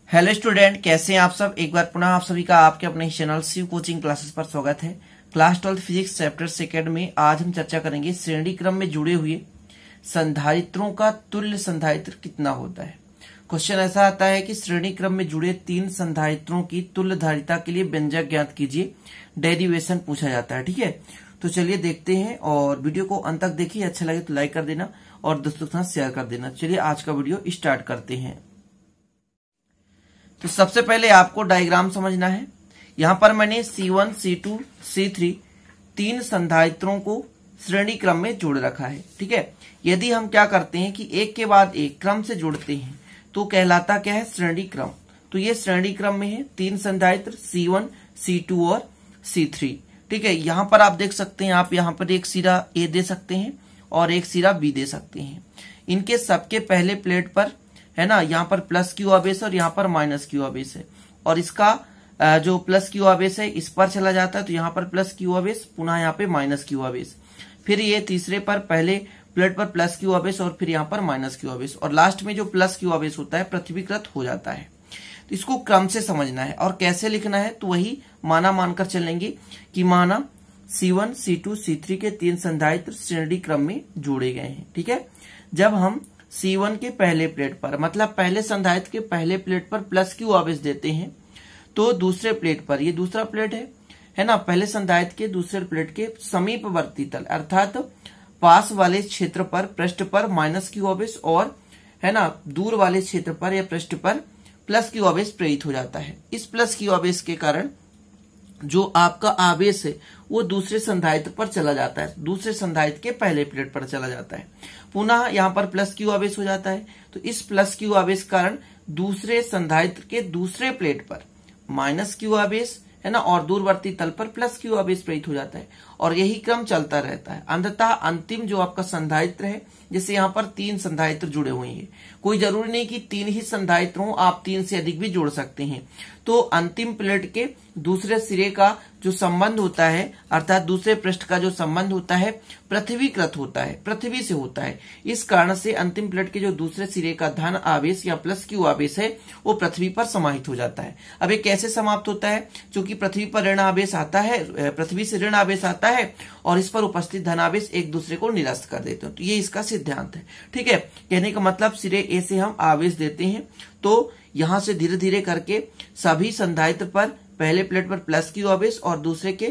Hello student, कैसे हैं आप सब। एक बार पुनः आप सभी का आपके अपने चैनल शिव कोचिंग क्लासेस पर स्वागत है। क्लास 12 फिजिक्स चैप्टर सेकेंड में आज हम चर्चा करेंगे श्रेणी क्रम में जुड़े हुए संधारित्रों का तुल्य संधारित्र कितना होता है। क्वेश्चन ऐसा आता है कि श्रेणी क्रम में जुड़े 3 संधारित्रों की तुल्य धारिता के लिए व्यंजक ज्ञात कीजिए। डेरिवेशन पूछा जाता है। ठीक है, तो चलिए देखते हैं और वीडियो को अंत तक देखिए। अच्छा लगे तो लाइक कर देना और दोस्तों के साथ शेयर कर देना। चलिए आज का वीडियो स्टार्ट करते हैं। तो सबसे पहले आपको डायग्राम समझना है। यहां पर मैंने C1, C2, C3 3 संधारित्रों को श्रेणी क्रम में जोड़ रखा है। ठीक है, यदि हम क्या करते हैं कि एक के बाद एक क्रम से जोड़ते हैं तो कहलाता क्या है, श्रेणी क्रम। तो ये श्रेणी क्रम में है 3 संधारित्र C1, C2 और C3। ठीक है, यहां पर आप देख सकते हैं, आप यहां पर एक सिरा A दे सकते हैं और एक सिरा B दे सकते हैं। इनके सबके पहले प्लेट पर है ना, यहाँ पर प्लस क्यू आवेश और यहाँ पर माइनस क्यू आवेश है, और इसका जो प्लस क्यू आवेश है इस पर चला जाता है, तो यहाँ पर प्लस क्यू आवेश, पुनः यहाँ पे माइनस क्यू आवेश। फिर ये तीसरे पर पहले प्लेट पर प्लस क्यू आवेश और फिर यहाँ पर माइनस क्यू आवेश, और लास्ट में जो प्लस क्यू आवेश होता है पृथ्वीकृत हो जाता है। तो इसको क्रम से समझना है और कैसे लिखना है, तो वही माना मानकर चलेंगे कि माना C1, C2, C3 के 3 संधारित्र श्रेणी क्रम में जोड़े गए हैं। ठीक है, जब हम C1 के पहले प्लेट पर, मतलब पहले संधारित्र के पहले प्लेट पर प्लस क्यू आवेश देते हैं, तो दूसरे प्लेट पर, ये दूसरा प्लेट है ना, पहले संधारित्र के दूसरे प्लेट के समीपवर्ती तल अर्थात पास वाले क्षेत्र पर पृष्ठ पर माइनस क्यू आवेश और है ना दूर वाले क्षेत्र पर या पृष्ठ पर प्लस क्यू आवेश प्रेरित हो जाता है। इस प्लस क्यू आवेश के कारण जो आपका आवेश है वो दूसरे संधारित्र पर चला जाता है, दूसरे संधारित्र के पहले प्लेट पर चला जाता है। पुनः यहाँ पर प्लस क्यू आवेश हो जाता है, तो इस प्लस क्यू आवेश कारण दूसरे संधारित्र के दूसरे प्लेट पर माइनस क्यू आवेश है ना, और दूरवर्ती तल पर प्लस क्यू आवेश प्रेरित हो जाता है, और यही क्रम चलता रहता है। अंततः अंतिम जो आपका संधारित्र है, जैसे यहाँ पर 3 संधारित्र जुड़े हुए हैं, कोई जरूरी नहीं कि 3 ही संधारित्र हों, आप 3 से अधिक भी जोड़ सकते हैं। तो अंतिम प्लेट के दूसरे सिरे का जो संबंध होता है, अर्थात दूसरे पृष्ठ का जो संबंध होता है पृथ्वीकृत होता है, पृथ्वी से होता है। इस कारण से अंतिम प्लेट के जो दूसरे सिरे का धन आवेश या प्लस क्यू आवेश है वो पृथ्वी पर समाहित हो जाता है। अब ये कैसे समाप्त होता है, क्योंकि पृथ्वी पर ऋण आवेश आता है, पृथ्वी से ऋण आवेश आता है और इस पर उपस्थित धन आवेश एक दूसरे को निरस्त कर देते हैं। तो ये इसका सिद्धांत है। ठीक है, कहने का मतलब सिरे ए से हम आवेश देते हैं, तो यहां से धीरे धीरे करके सभी संधारित्र पर पहले प्लेट पर प्लस क्यू आवेश और दूसरे के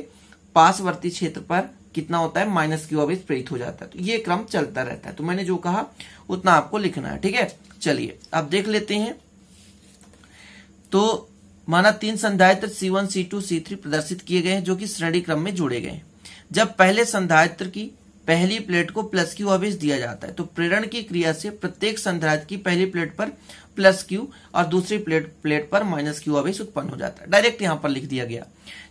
पासवर्ती क्षेत्र पर कितना होता है, माइनस क्यू आवेश प्रेरित हो जाता है। तो ये क्रम चलता रहता है। तो मैंने जो कहा उतना आपको लिखना है। ठीक है, चलिए अब देख लेते हैं। तो माना 3 संधारित्र C1, C2, C3 प्रदर्शित किए गए हैं जो कि श्रेणी क्रम में जोड़े गए हैं। जब पहले संधारित्र की पहली प्लेट को प्लस क्यू आवेश दिया जाता है, तो प्रेरण की क्रिया से प्रत्येक संधारित्र की पहली प्लेट पर प्लस क्यू और दूसरी प्लेट पर माइनस क्यू आवेश उत्पन्न हो जाता है। डायरेक्ट यहां पर लिख दिया गया।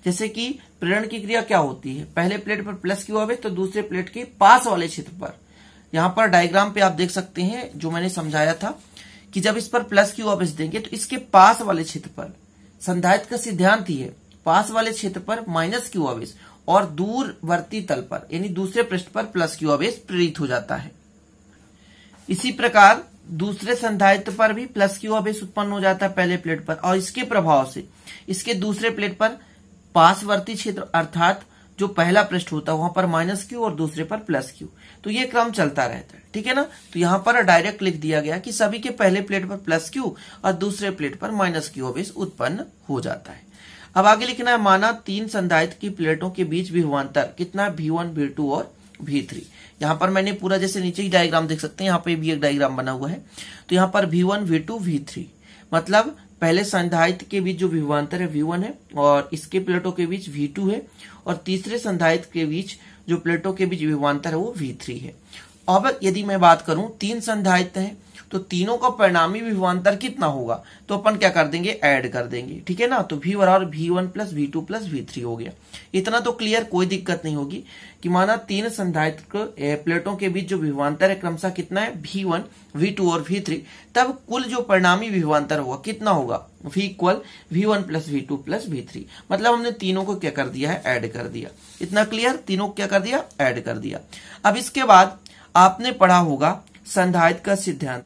जैसे कि प्रेरण की क्रिया क्या होती है, पहले प्लेट पर प्लस क्यू आवेश तो दूसरे प्लेट के पास वाले क्षेत्र पर, यहां पर डायग्राम पे आप देख सकते हैं जो मैंने समझाया था कि जब इस पर प्लस क्यू आवेश देंगे तो इसके पास वाले क्षेत्र पर, संधारित्र का सिद्धांत ही है, पास वाले क्षेत्र पर माइनस क्यू आवेश और दूरवर्ती तल पर यानी दूसरे पृष्ठ पर प्लस क्यू आवेश प्रेरित हो जाता है। इसी प्रकार दूसरे संधारित्र पर भी प्लस क्यू आवेश उत्पन्न हो जाता है पहले प्लेट पर, और इसके प्रभाव से इसके दूसरे प्लेट पर पासवर्ती क्षेत्र अर्थात जो पहला पृष्ठ होता है वहां पर माइनस क्यू और दूसरे पर प्लस क्यू। तो ये क्रम चलता रहता है। ठीक है ना, तो यहां पर डायरेक्ट लिख दिया गया कि सभी के पहले प्लेट पर प्लस क्यू और दूसरे प्लेट पर माइनस क्यू आवेश उत्पन्न हो जाता है। अब आगे लिखना है, माना 3 संधारित्र की प्लेटों के बीच विभवांतर कितना, V1, V2 और V3। यहां पर मैंने पूरा, जैसे नीचे ही डायग्राम देख सकते हैं, यहाँ पे भी एक डायग्राम बना हुआ है। तो यहाँ पर V1, V2, V3 मतलब पहले संधारित्र के बीच जो विभवांतर है V1 है और इसके प्लेटों के बीच V2 है, और तीसरे संधारित्र के बीच जो प्लेटों के बीच विभवांतर है वो V3 है। अब यदि मैं बात करूं 3 संधारित्र हैं तो तीनों का परिणामी विभवांतर कितना होगा, तो अपन क्या कर देंगे, ऐड कर देंगे। ठीक है ना, तो V बराबर V1 plus V2 plus V3 हो गया। इतना तो क्लियर, कोई दिक्कत नहीं होगी कि माना 3 संधारित्र प्लेटों के बीच जो विभवांतर है क्रमशः कितना है, V1, V2 और V3, तब कुल जो परिणामी विभवांतर होगा कितना होगा, V equal V1 plus V2 plus V3। मतलब हमने तीनों को क्या कर दिया है, ऐड कर दिया। इतना क्लियर, तीनों को क्या कर दिया, ऐड कर दिया। अब इसके बाद आपने पढ़ा होगा संधारित्र का सिद्धांत।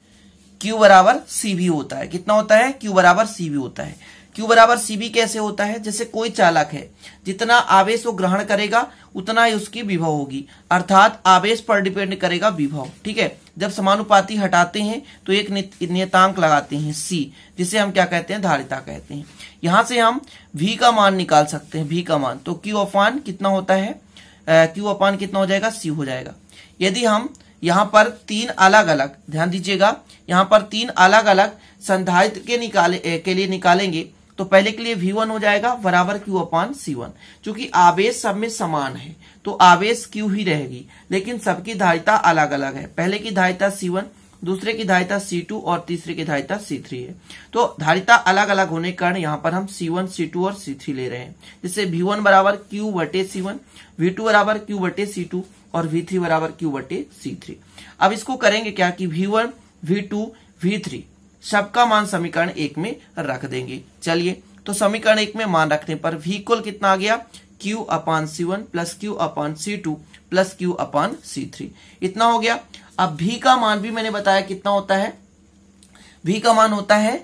Q बराबर सी भी होता है। कितना होता है? Q बराबर सी भी होता है। Q बराबर सी भी कैसे होता है? जैसे कोई चालक है, जितना आवेश वो ग्रहण करेगा उतना ही उसकी विभव होगी, अर्थात आवेश पर डिपेंड करेगा विभव। ठीक है, जब समानुपाती हटाते हैं तो एक नियतांक लगाते हैं C, जिसे हम क्या कहते हैं? धारिता कहते हैं। यहां से हम V का मान निकाल सकते हैं। V का मान तो Q अपान कितना होता है? Q अपान कितना हो जाएगा? C हो जाएगा। यदि हम यहाँ पर तीन अलग अलग, ध्यान दीजिएगा, यहाँ पर तीन अलग अलग संधारित्र के लिए निकालेंगे तो पहले के लिए V1 हो जाएगा बराबर Q अपान C1। चूंकि आवेश सब में समान है तो आवेश Q ही रहेगी, लेकिन सबकी धारिता अलग अलग है। पहले की धारिता C1, दूसरे की धारिता C2 और तीसरे की धारिता C3 है। तो धारिता अलग अलग होने के कारण यहाँ पर हम C1, C2 और C3 ले रहे हैं। जिससे V1 बराबर Q बटे C1, V2 बराबर Q बटे C2 और V3 बराबर Q बटे C3। अब इसको करेंगे क्या कि V1, V2, V3 सबका मान समीकरण 1 में रख देंगे। चलिए, तो समीकरण 1 में मान रखने पर V इक्वल कितना आ गया? Q अपान C1 प्लस Q अपान C2 प्लस Q अपान C3, इतना हो गया। अब V का मान भी मैंने बताया कितना होता है? V का मान होता है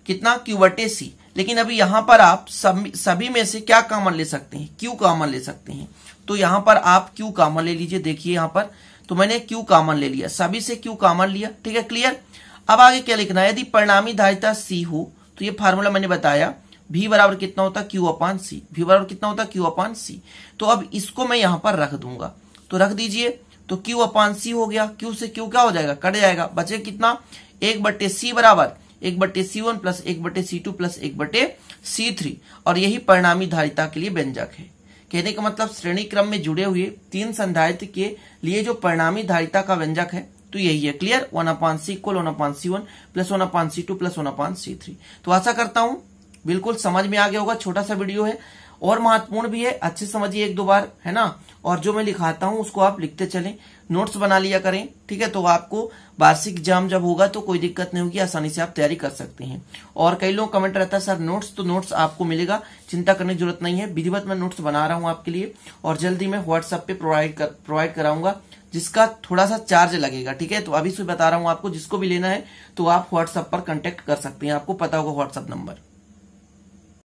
कितना? Q बटे C। लेकिन अभी यहां पर आप सभी में से क्या कॉमन ले सकते हैं? Q कॉमन ले सकते हैं। तो यहां पर आप Q कॉमन ले लीजिए। देखिए यहां पर तो मैंने Q कॉमन ले लिया, सभी से Q कॉमन लिया। ठीक है, क्लियर। अब आगे क्या लिखना है? यदि परिणामी धारिता C हो तो ये फार्मूला मैंने बताया, V बराबर कितना होता है? Q अपान C। V बराबर कितना होता है? Q अपान C। तो अब इसको मैं यहां पर रख दूंगा, तो रख दीजिए। तो Q अपान C हो गया। Q से Q क्या हो जाएगा? कट जाएगा। बचे कितना? 1 बट्टे C बराबर 1 बट्टे C1 प्लस 1 बट्टे C2 प्लस 1 बट्टे C3। और यही परिणामी धारिता के लिए व्यंजक है। कहने का मतलब श्रेणी क्रम में जुड़े हुए तीन संधारित्र के लिए जो परिणामी धारिता का व्यंजक है तो यही है। क्लियर। 1 अपान C इक्वल 1 अपान C1 प्लस 1 अपान C2 प्लस 1 अपान C3। तो आशा करता हूं बिल्कुल समझ में आ गया होगा। छोटा सा वीडियो है और महत्वपूर्ण भी है, अच्छे समझिए 1-2 बार, है ना। और जो मैं लिखाता हूं उसको आप लिखते चलें, नोट्स बना लिया करें। ठीक है, तो आपको वार्षिक एग्जाम जब होगा तो कोई दिक्कत नहीं होगी, आसानी से आप तैयारी कर सकते हैं। और कई लोग कमेंट रहता है सर नोट्स, तो नोट्स आपको मिलेगा, चिंता करने की जरूरत नहीं है। विधिवत मैं नोट्स बना रहा हूं आपके लिए और जल्दी मैं व्हाट्सएप पे प्रोवाइड कराऊंगा, जिसका थोड़ा सा चार्ज लगेगा। ठीक है, तो अभी से बता रहा हूं आपको, जिसको भी लेना है तो आप व्हाट्सएप पर कांटेक्ट कर सकते हैं। आपको पता होगा व्हाट्सएप नंबर।